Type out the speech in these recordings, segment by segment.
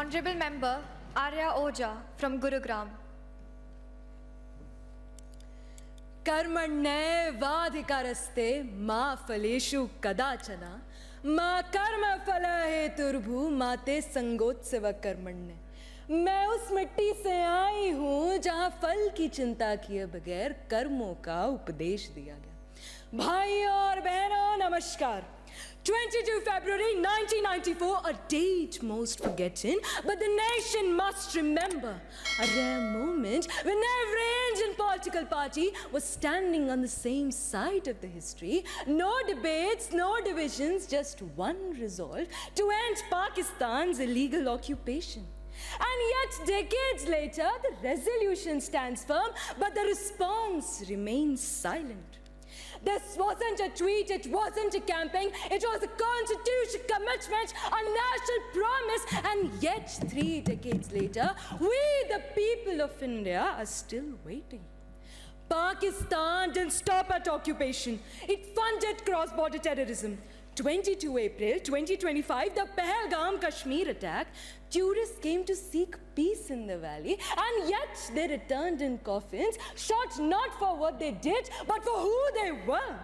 Honorable Member Arya Oja from Gurugram. कर्मण्येवाधिकारस्ते मा फलेषु कदाचन मा कर्म फल हेतुर्भु माते संगोत्सव कर्मण्य। मैं उस मिट्टी से आई हूँ जहाँ फल की चिंता किए बगैर कर्मों का उपदेश दिया गया। भाइयों और बहनों नमस्कार। 22 February 1994, a date most forgotten, but the nation must remember. A rare moment when every Indian political party was standing on the same side of the history. No debates, no divisions, just one resolve to end Pakistan's illegal occupation. And yet, decades later, the resolution stands firm, but the response remains silent. This wasn't a tweet, it wasn't a campaign, it was a constitutional commitment, a national promise, and yet 3 decades later, we the people of India are still waiting. Pakistan didn't stop at occupation, it funded cross-border terrorism. 22 April 2025, the Pahalgam Kashmir attack, tourists came to seek peace in the valley, and yet they returned in coffins, shot not for what they did, but for who they were.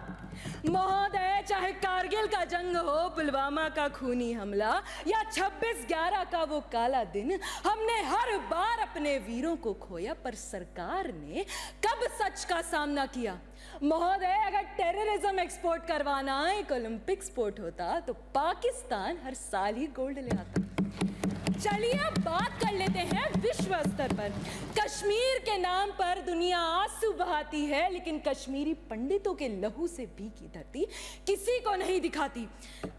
महोदय, चाहे कारगिल का जंग हो, पुलवामा का खूनी हमला या 26/11 का वो काला दिन, हमने हर बार अपने वीरों को खोया, पर सरकार ने कब सच का सामना किया? महोदय, अगर टेररिज्म एक्सपोर्ट करवाना एक ओलंपिक स्पोर्ट होता तो पाकिस्तान हर साल ही गोल्ड ले आता। चलिए अब बात कर लेते हैं विश्व स्तर पर। कश्मीर के नाम पर दुनिया आंसू बहाती है, लेकिन कश्मीरी पंडितों के लहू से भीगी धरती किसी को नहीं दिखाती।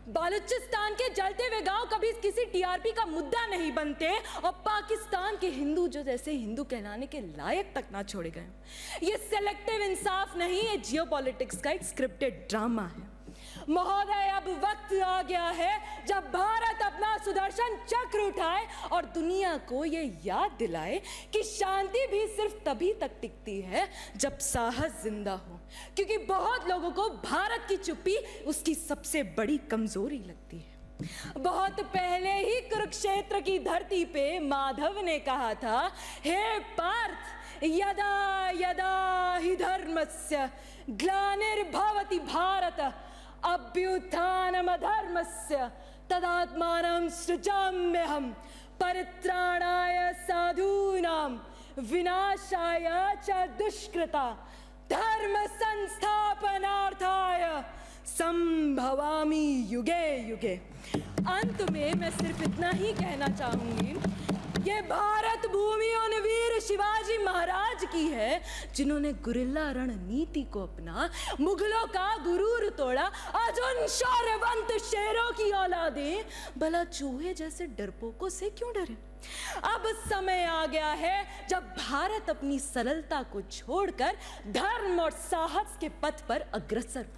बालूचिस्तान के जलते हुए गांव कभी किसी टीआरपी का मुद्दा नहीं बनते, और पाकिस्तान के हिंदू जो जैसे हिंदू कहलाने के लायक तक ना छोड़े गए। ये सेलेक्टिव इंसाफ नहीं, ये जियोपॉलिटिक्स का एक स्क्रिप्टेड ड्रामा है। महोदय, अब वक्त आ गया है जब भारत अपना सुदर्शन चक्र उठाए और दुनिया को ये याद दिलाए कि शांति भी सिर्फ तभी तक टिकती है जब साहस जिंदा हो, क्योंकि बहुत लोगों को भारत की चुप्पी उसकी सबसे बड़ी कमजोरी लगती है। बहुत पहले ही कुरुक्षेत्र की धरती पे माधव ने कहा था, हे पार्थ, यदा यदा हि धर्मस्य ग्लानिर्भवति भारत अभ्युत्थानमधर्मस्य तदात्मानं सृजाम्यहम् परित्राणाय साधूनां विनाशाय च दुष्कृता धर्म संस्थापनार्थाय संभवामि युगे युगे। अंत में मैं सिर्फ इतना ही कहना चाहूंगी, ये भारत भूमि उन वीर शिवाजी महाराज की है जिन्होंने गुरिल्ला रणनीति को अपना, मुगलों का गुरूर तोड़ा। आज उन शौर्यवंत शेरों की औलादें भला चूहे जैसे डरपोकों से क्यों डरे? अब समय आ गया है जब भारत अपनी सरलता को छोड़कर धर्म और साहस के पथ पर अग्रसर हो।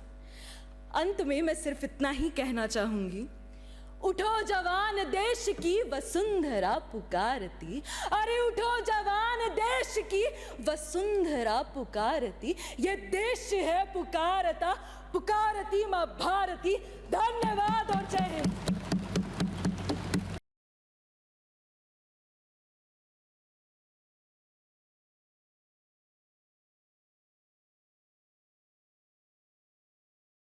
अंत में मैं सिर्फ इतना ही कहना चाहूंगी, उठो जवान देश की वसुंधरा पुकारती, अरे उठो जवान देश की वसुंधरा पुकारती, ये देश है पुकारता, पुकारती माँ भारती,